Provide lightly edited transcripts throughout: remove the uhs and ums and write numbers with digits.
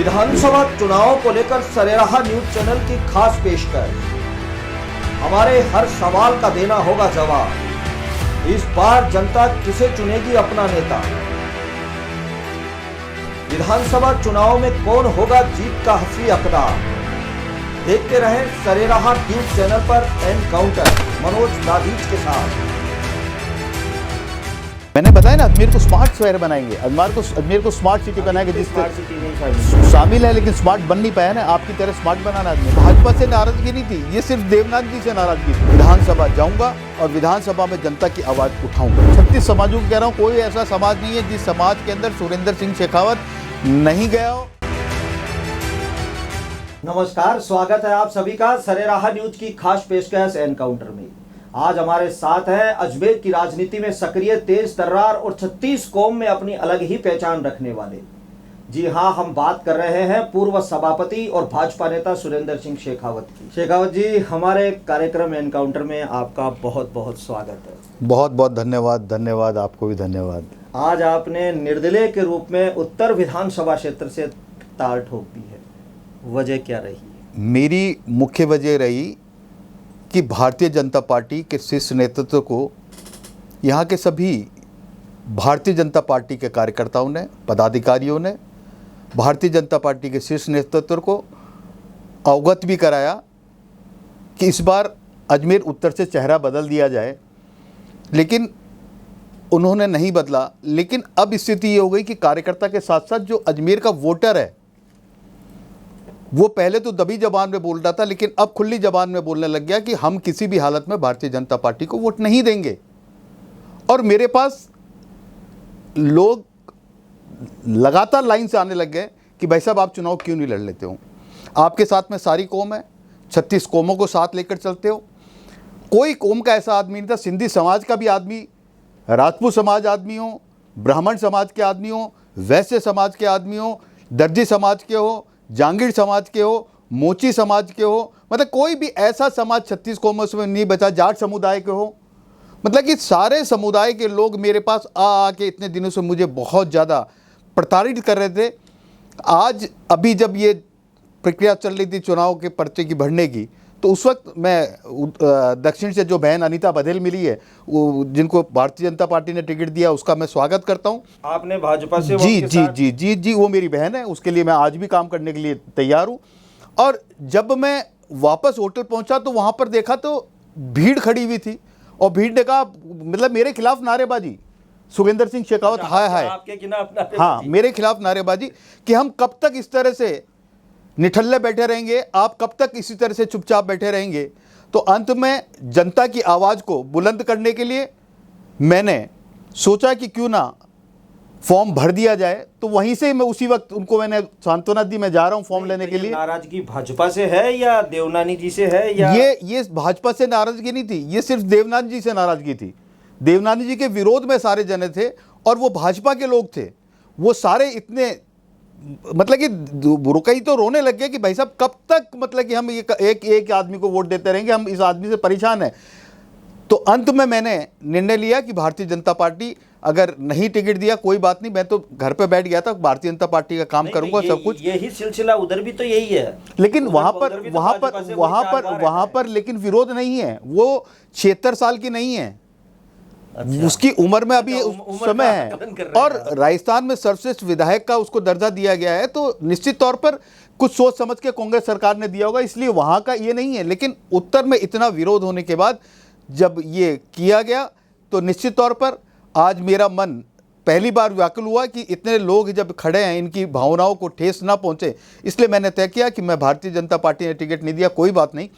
विधानसभा चुनाव को लेकर सरेराह न्यूज चैनल की खास पेशकश। हमारे हर सवाल का देना होगा जवाब। इस बार जनता किसे चुनेगी अपना नेता? विधानसभा चुनाव में कौन होगा जीत का हसी हकदार? देखते रहें सरेराह न्यूज चैनल पर एनकाउंटर मनोज दाधीच के साथ। मैंने बताया ना, अजमेर को स्मार्ट शहर बनाएंगे, अजमेर को स्मार्ट सिटी बनाएंगे, जिससे शामिल है, लेकिन स्मार्ट बन नहीं पाया ना। आपकी तरह स्मार्ट बनाना अजमेर। भाजपा से नाराजगी नहीं थी, ये सिर्फ देवनाथ जी से नाराजगी थी। विधानसभा जाऊंगा और विधानसभा में जनता की आवाज उठाऊंगा। 36 समाजों को कह रहा हूँ, कोई ऐसा समाज नहीं है जिस समाज के अंदर सुरेंद्र सिंह शेखावत नहीं गया हो। नमस्कार, स्वागत है आप सभी का सरेराह न्यूज की खास पेशकश एनकाउंटर में। आज हमारे साथ है अजमेर की राजनीति में सक्रिय, तेज तर्रार और 36 कौम में अपनी अलग ही पहचान रखने वाले। जी हां, हम बात कर रहे हैं पूर्व सभापति और भाजपा नेता सुरेंद्र सिंह शेखावत की। शेखावत जी, हमारे कार्यक्रम एनकाउंटर में आपका बहुत बहुत स्वागत है। बहुत बहुत धन्यवाद। धन्यवाद, आपको भी धन्यवाद। आज आपने निर्दलीय के रूप में उत्तर विधानसभा क्षेत्र से ताल ठोक दी है, वजह क्या रही? मेरी मुख्य वजह रही कि भारतीय जनता पार्टी के शीर्ष नेतृत्व को, यहाँ के सभी भारतीय जनता पार्टी के कार्यकर्ताओं ने, पदाधिकारियों ने भारतीय जनता पार्टी के शीर्ष नेतृत्व को अवगत भी कराया कि इस बार अजमेर उत्तर से चेहरा बदल दिया जाए, लेकिन उन्होंने नहीं बदला। लेकिन अब स्थिति ये हो गई कि कार्यकर्ता के साथ साथ जो अजमेर का वोटर है, वो पहले तो दबी जबान में बोल रहा था, लेकिन अब खुली जबान में बोलने लग गया कि हम किसी भी हालत में भारतीय जनता पार्टी को वोट नहीं देंगे। और मेरे पास लोग लगातार लाइन से आने लग गए कि भाई साहब, आप चुनाव क्यों नहीं लड़ लेते हो? आपके साथ में सारी कौम है, 36 कौमों को साथ लेकर चलते हो। कोई कौम का ऐसा आदमी नहीं था, सिंधी समाज का भी आदमी, राजपूत समाज आदमी हो, ब्राह्मण समाज के आदमी हो, वैश्य समाज के आदमी हो, दर्जी समाज के हो, जांगीर समाज के हो, मोची समाज के हो, मतलब कोई भी ऐसा समाज 36 कौमों में नहीं बचा, जाट समुदाय के हो। मतलब कि सारे समुदाय के लोग मेरे पास आके इतने दिनों से मुझे बहुत ज़्यादा प्रताड़ित कर रहे थे। आज अभी जब ये प्रक्रिया चल रही थी चुनाव के पर्चे की भरने की, तो उस वक्त मैं दक्षिण से जो बहन अनीता बघेल मिली है, जिनको भारतीय जनता पार्टी ने टिकट दिया, उसका मैं स्वागत करता हूं। आपने भाजपा से जी जी जी जी जी वो मेरी बहन है, उसके लिए मैं आज भी काम करने के लिए तैयार हूं। और जब मैं वापस होटल पहुंचा तो वहां पर देखा तो भीड़ खड़ी हुई थी, और भीड़ ने कहा, मतलब मेरे खिलाफ नारेबाजी, सुरेंद्र सिंह शेखावत हाय हाय, आपके खिलाफ? हाँ, मेरे खिलाफ नारेबाजी कि हम कब तक इस तरह से निठल्ले बैठे रहेंगे, आप कब तक इसी तरह से चुपचाप बैठे रहेंगे। तो अंत में जनता की आवाज़ को बुलंद करने के लिए मैंने सोचा कि क्यों ना फॉर्म भर दिया जाए। तो वहीं से मैं उसी वक्त उनको मैंने सांत्वना दी, मैं जा रहा हूं फॉर्म लेने के लिए। नाराजगी भाजपा से है या देवनानी जी से है? या ये भाजपा से नाराजगी नहीं थी, ये सिर्फ देवनाथ जी से नाराजगी थी। देवनाथ जी के विरोध में सारे जने थे, और वो भाजपा के लोग थे। वो सारे इतने, मतलब कि रुकई तो रोने लग गए कि भाई साहब, कब तक, मतलब कि हम ये एक आदमी को वोट देते रहेंगे, हम इस आदमी से परेशान हैं। तो अंत में मैंने निर्णय लिया कि भारतीय जनता पार्टी अगर नहीं टिकट दिया कोई बात नहीं, मैं तो घर पे बैठ गया था, भारतीय जनता पार्टी का काम करूंगा, सब कुछ। यही सिलसिला उधर भी तो यही है, लेकिन वहां पर लेकिन विरोध नहीं है। वो 76 साल की नहीं है। अच्छा। उसकी उम्र में अभी समय है, और राजस्थान में सर्वश्रेष्ठ विधायक का उसको दर्जा दिया गया है, तो निश्चित तौर पर कुछ सोच समझ के कांग्रेस सरकार ने दिया होगा, इसलिए वहां का ये नहीं है। लेकिन उत्तर में इतना विरोध होने के बाद जब ये किया गया, तो निश्चित तौर पर आज मेरा मन पहली बार व्याकुल हुआ कि इतने लोग जब खड़े हैं, इनकी भावनाओं को ठेस ना पहुंचे। इसलिए मैंने तय किया कि मैं, भारतीय जनता पार्टी ने टिकट नहीं दिया कोई बात नहीं,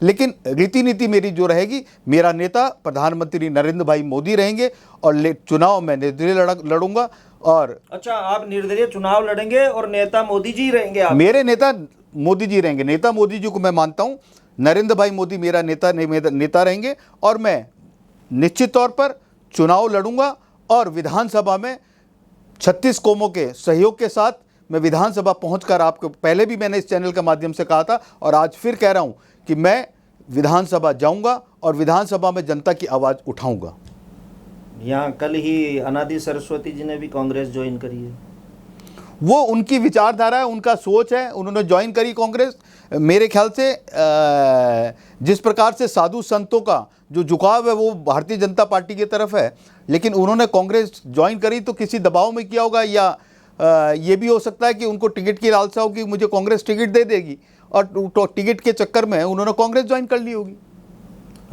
लेकिन रीति नीति मेरी जो रहेगी, मेरा नेता प्रधानमंत्री नरेंद्र भाई मोदी रहेंगे, और चुनाव में निर्दलीय लड़ूंगा। और अच्छा, आप निर्दलीय चुनाव लड़ेंगे और नेता मोदी जी रहेंगे? आप मेरे नेता मोदी जी रहेंगे। नेता मोदी जी को मैं मानता हूं, नरेंद्र भाई मोदी मेरा नेता रहेंगे, और मैं निश्चित तौर पर चुनाव लड़ूंगा। और विधानसभा में 36 कौमों के सहयोग के साथ मैं विधानसभा पहुंचकर, आपको पहले भी मैंने इस चैनल के माध्यम से कहा था, और आज फिर कह रहा हूं कि मैं विधानसभा जाऊंगा और विधानसभा में जनता की आवाज़ उठाऊंगा। यहाँ कल ही अनादि सरस्वती जी ने भी कांग्रेस ज्वाइन करी है। वो उनकी विचारधारा है, उनका सोच है, उन्होंने ज्वाइन करी कांग्रेस। मेरे ख्याल से जिस प्रकार से साधु संतों का जो झुकाव है वो भारतीय जनता पार्टी की तरफ है, लेकिन उन्होंने कांग्रेस ज्वाइन करी तो किसी दबाव में किया होगा, या ये भी हो सकता है कि उनको टिकट की लालसा हो कि मुझे कांग्रेस टिकट दे देगी और तो टिकट के चक्कर में उन्होंने कांग्रेस ज्वाइन कर ली होगी।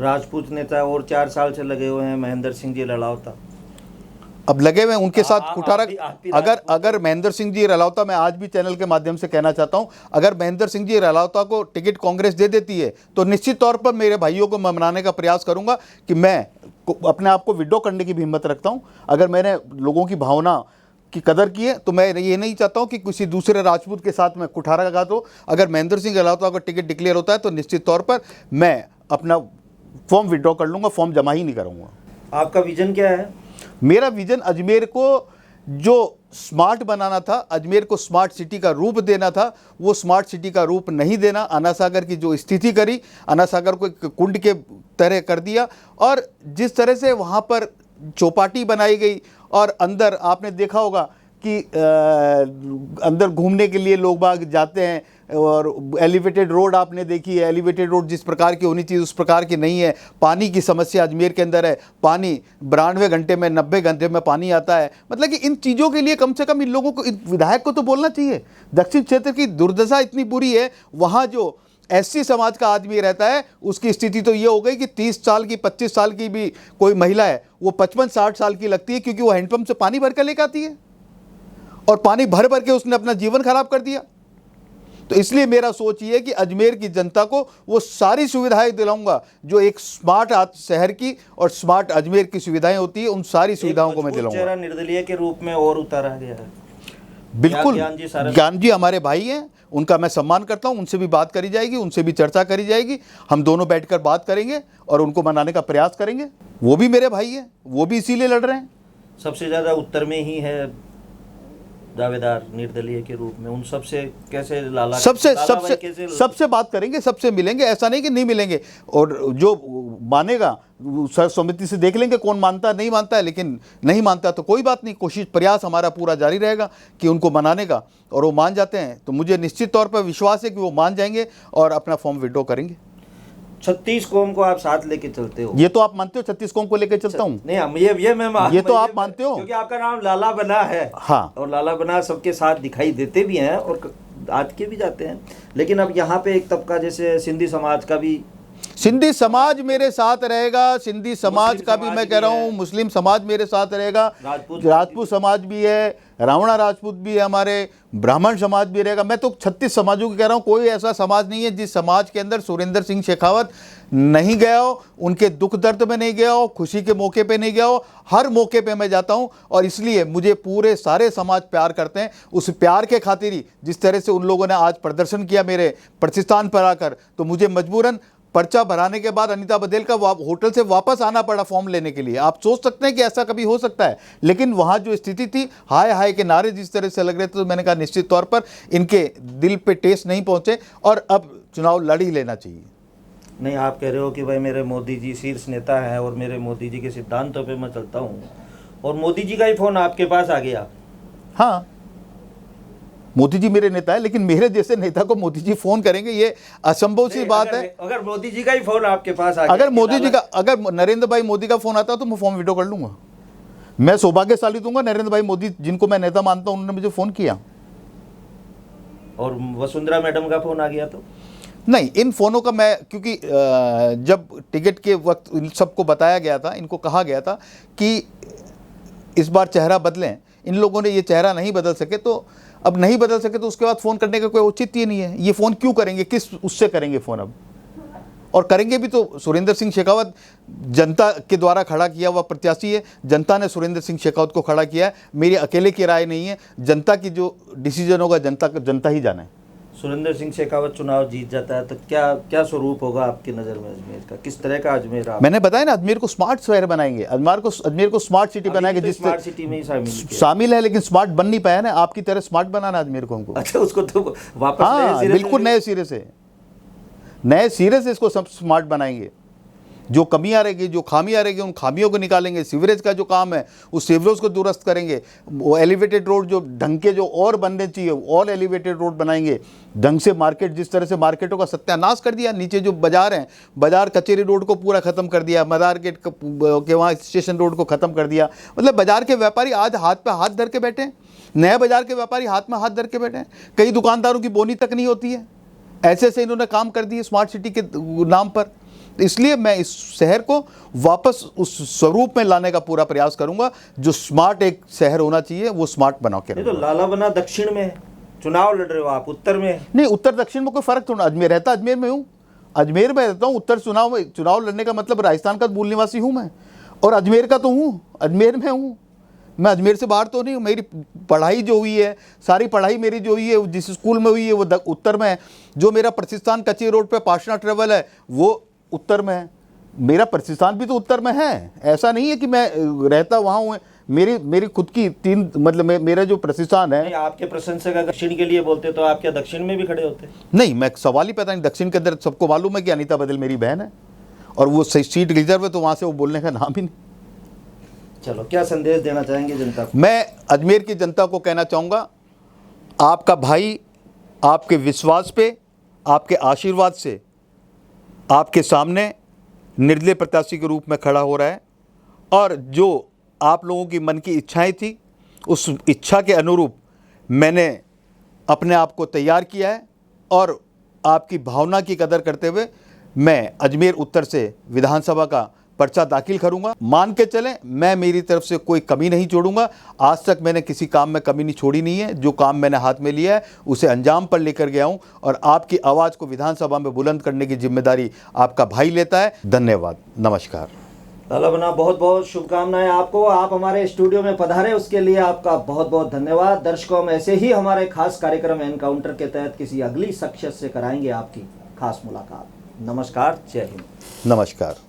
राजपूत नेता और 4 साल से लगे हुए हैं, महेंद्र सिंह जी लड़ावता अब लगे हुए उनके साथ कुठारा। आप भी अगर महेंद्र सिंह जी रलावता, मैं आज भी चैनल के माध्यम से कहना चाहता हूं, अगर महेंद्र सिंह जी रलावता को टिकट कांग्रेस दे देती है तो निश्चित तौर पर मेरे भाइयों को मैं मनाने का प्रयास करूंगा कि मैं अपने आप को विड्रॉ करने की भी हिम्मत रखता हूं। अगर मैंने लोगों की भावना की कदर की है तो मैं ये नहीं चाहता हूं कि किसी दूसरे राजपूत के साथ मैं कुठारा लगा दूं। अगर महेंद्र सिंह रलावता का टिकट डिक्लेयर होता है तो निश्चित तौर पर मैं अपना फॉर्म विड्रॉ कर लूंगा, फॉर्म जमा ही नहीं करूंगा। आपका विजन क्या है? मेरा विजन अजमेर को जो स्मार्ट बनाना था, अजमेर को स्मार्ट सिटी का रूप देना था, वो स्मार्ट सिटी का रूप नहीं देना। अन्ना सागर की जो स्थिति करी, अन्ना सागर को एक कुंड के तरह कर दिया, और जिस तरह से वहाँ पर चौपाटी बनाई गई और अंदर आपने देखा होगा कि अंदर घूमने के लिए लोग बाग जाते हैं, और एलिवेटेड रोड आपने देखी है। एलिवेटेड रोड जिस प्रकार की होनी चाहिए उस प्रकार की नहीं है। पानी की समस्या अजमेर के अंदर है, पानी 92 घंटे में 90 घंटे में पानी आता है। मतलब कि इन चीज़ों के लिए कम से कम इन लोगों को, इन विधायक को तो बोलना चाहिए। दक्षिण क्षेत्र की दुर्दशा इतनी बुरी है, वहाँ जो एससी समाज का आदमी रहता है उसकी स्थिति तो ये हो गई कि 30 साल की 25 साल की भी कोई महिला है वो 55-60 साल की लगती है, क्योंकि वो हैंडपंप से पानी भर कर लेकर आती है, और पानी भर भर के उसने अपना जीवन खराब कर दिया। तो इसलिए मेरा सोच ये है कि अजमेर की जनता को वो सारी सुविधाएं दिलाऊंगा जो एक स्मार्ट शहर की और स्मार्ट अजमेर की सुविधाएं होती है, उन सारी सुविधाओं को मैं दिलाऊंगा। चेहरा निर्दलीय के रूप में और उतारा गया है। बिल्कुल, ज्ञान जी हमारे भाई हैं, उनका मैं सम्मान करता हूं, उनसे भी बात करी जाएगी, उनसे भी चर्चा करी जाएगी। हम दोनों बैठकर बात करेंगे और उनको मनाने का प्रयास करेंगे। वो भी मेरे भाई हैं, वो भी इसीलिए लड़ रहे हैं। सबसे ज़्यादा उत्तर में ही है दावेदार निर्दलीय के रूप में, उन सबसे कैसे सबसे बात करेंगे, सबसे मिलेंगे, ऐसा नहीं कि नहीं मिलेंगे। और जो मानेगा सर्वसम्मति से देख लेंगे कौन मानता नहीं मानता है, लेकिन नहीं मानता तो कोई बात नहीं, कोशिश प्रयास हमारा पूरा जारी रहेगा कि उनको मनाने का। और वो मान जाते हैं तो मुझे निश्चित तौर पर विश्वास है कि वो मान जाएंगे और अपना फॉर्म विड्रॉ करेंगे। 36 कौम को आप साथ लेके चलते हो? ये तो आप मानते हो 36 कौम को लेके चलता हूँ? नहीं, हम ये मैं ये तो आप मानते हो, क्योंकि आपका नाम लाला बना है। हाँ, और लाला बना सबके साथ दिखाई देते भी हैं और आज के भी जाते हैं। लेकिन अब यहाँ पे एक तबका जैसे सिंधी समाज का भी, सिंधी समाज मेरे साथ रहेगा, सिंधी समाज का भी मैं कह रहा हूँ, मुस्लिम समाज मेरे साथ रहेगा, राजपूत समाज भी है, रावणा राजपूत भी है, हमारे ब्राह्मण समाज भी रहेगा। मैं तो 36 समाजों की कह रहा हूँ, कोई ऐसा समाज नहीं है जिस समाज के अंदर सुरेंद्र सिंह शेखावत नहीं गया हो, उनके दुख दर्द में नहीं गया हो, खुशी के मौके पे नहीं गया हो। हर मौके पे मैं जाता हूँ और इसलिए मुझे पूरे सारे समाज प्यार करते हैं। उस प्यार के खातिर ही जिस तरह से उन लोगों ने आज प्रदर्शन किया मेरे प्रतिष्ठान पर आकर, तो मुझे मजबूरन पर्चा भराने के बाद अनीता बघेल का होटल से वापस आना पड़ा फॉर्म लेने के लिए। आप सोच सकते हैं कि ऐसा कभी हो सकता है, लेकिन वहाँ जो स्थिति थी, हाय हाय के नारे जिस तरह से लग रहे थे, तो मैंने कहा निश्चित तौर पर इनके दिल पे ठेस नहीं पहुँचे और अब चुनाव लड़ ही लेना चाहिए। नहीं, आप कह रहे हो कि भाई मेरे मोदी जी शीर्ष नेता हैं और मेरे मोदी जी के सिद्धांतों पे मैं चलता हूँ, और मोदी जी का ही फोन आपके पास आ गया। हाँ, मोदी जी मेरे नेता है, लेकिन मेरे जैसे नेता को मोदी जी फोन करेंगे ये असंभव सी बात है। अगर मोदी जी का ही फोन आपके पास आ गया, अगर नरेंद्र भाई मोदी का फोन आता तो मैं फॉर्म विड्रॉ कर लूंगा। मैं सौभाग्यशाली दूंगा, नरेंद्र भाई मोदी जिनको मैं नेता मानता हूं उन्होंने मुझे फोन किया। और वसुंधरा मैडम का फोन आ गया तो नहीं, इन फोनों का मैं, क्योंकि जब टिकट के वक्त इन सबको बताया गया था, इनको कहा गया था कि इस बार चेहरा बदलें, इन लोगों ने ये चेहरा नहीं बदल सके, तो अब नहीं बदल सके तो उसके बाद फ़ोन करने का कोई औचित्य नहीं है। ये फ़ोन क्यों करेंगे, किस उससे करेंगे फ़ोन अब, और करेंगे भी तो सुरेंद्र सिंह शेखावत जनता के द्वारा खड़ा किया हुआ प्रत्याशी है। जनता ने सुरेंद्र सिंह शेखावत को खड़ा किया है, मेरी अकेले की राय नहीं है। जनता की जो डिसीजन होगा जनता ही जाने। सुरेंद्र सिंह शेखावत चुनाव जीत जाता है तो क्या स्वरूप होगा आपकी नज़र में अजमेर का? किस तरह का अजमेर आप? मैंने बताया ना, अजमेर को स्मार्ट शहर बनाएंगे, अजमेर को स्मार्ट सिटी बनाएंगे। जिस स्मार्ट सिटी में ही शामिल है, लेकिन स्मार्ट बन नहीं पाया ना। आपकी तरह स्मार्ट बनाना अजमेर को हमको। अच्छा, उसको तो वापस, हाँ, बिल्कुल नए सिरे से इसको सब स्मार्ट बनाएंगे। जो कमियां रहेगी, जो खामियां रहेगी, उन खामियों को निकालेंगे। सीवरेज का जो काम है उस सीवरेज को दुरुस्त करेंगे। वो एलिवेटेड रोड जो ढंग के जो और बनने चाहिए और एलिवेटेड रोड बनाएंगे ढंग से। मार्केट जिस तरह से मार्केटों का सत्यानाश कर दिया, नीचे जो बाजार हैं, बाजार कचेरी रोड को पूरा ख़त्म कर दिया, मार्केट के वहाँ स्टेशन रोड को ख़त्म कर दिया। मतलब बाजार के व्यापारी आज हाथ पे हाथ धर के बैठे हैं, नए बाजार के व्यापारी हाथ में हाथ धर के बैठे हैं। कई दुकानदारों की बोनी तक नहीं होती है। ऐसे ऐसे इन्होंने काम कर दिए स्मार्ट सिटी के नाम पर। इसलिए मैं इस शहर को वापस उस स्वरूप में लाने का पूरा प्रयास करूंगा जो स्मार्ट एक शहर होना चाहिए, वो स्मार्ट बना के ये तो लालाबना दक्षिण में चुनाव लड़ रहे हो आप, उत्तर में नहीं। उत्तर दक्षिण में कोई फर्क थोड़ा। अजमेर रहता, अजमेर में हूँ, अजमेर में रहता हूँ। उत्तर चुनाव लड़ने का मतलब राजस्थान का मूल निवासी हूँ मैं, और अजमेर का तो हूँ, अजमेर में हूँ मैं। अजमेर से बाहर तो नहीं हूँ। मेरी पढ़ाई जो हुई है, सारी पढ़ाई मेरी जो हुई है जिस स्कूल में हुई है वो उत्तर में है। जो मेरा प्रतिष्ठान कच्ची रोड पे पाशना ट्रेवल है वो उत्तर में है। मेरा प्रतिष्ठान भी तो उत्तर में है। ऐसा नहीं है कि मैं रहता वहाँ हूँ। मेरी खुद की तीन, मतलब मेरा जो प्रतिष्ठान है। नहीं, आपके प्रशंसक अगर दक्षिण के लिए बोलते तो आप क्या दक्षिण में भी खड़े होते? नहीं, मैं सवाल ही पता नहीं। दक्षिण के अंदर सबको मालूम है कि अनीता बदल मेरी बहन है और वो सीट रिजर्व है, तो वहाँ से वो बोलने का नाम ही नहीं। चलो, क्या संदेश देना चाहेंगे जनता को? मैं अजमेर की जनता को कहना चाहूँगा, आपका भाई आपके विश्वास पे, आपके आशीर्वाद से आपके सामने निर्दलीय प्रत्याशी के रूप में खड़ा हो रहा है। और जो आप लोगों की मन की इच्छाएं थी, उस इच्छा के अनुरूप मैंने अपने आप को तैयार किया है। और आपकी भावना की कदर करते हुए मैं अजमेर उत्तर से विधानसभा का पर्चा दाखिल करूंगा। मान के चलें, मैं मेरी तरफ से कोई कमी नहीं छोड़ूंगा। आज तक मैंने किसी काम में कमी नहीं छोड़ी नहीं है। जो काम मैंने हाथ में लिया है उसे अंजाम पर लेकर गया हूं, और आपकी आवाज़ को विधानसभा में बुलंद करने की जिम्मेदारी आपका भाई लेता है। धन्यवाद, नमस्कार। लालाबना, बहुत बहुत शुभकामनाएं आपको। आप हमारे स्टूडियो में पधारे उसके लिए आपका बहुत बहुत धन्यवाद। दर्शकों, हम ऐसे ही हमारे खास कार्यक्रम एनकाउंटर के तहत किसी अगली शख्सियत से कराएंगे आपकी खास मुलाकात। नमस्कार, जय हिंद। नमस्कार।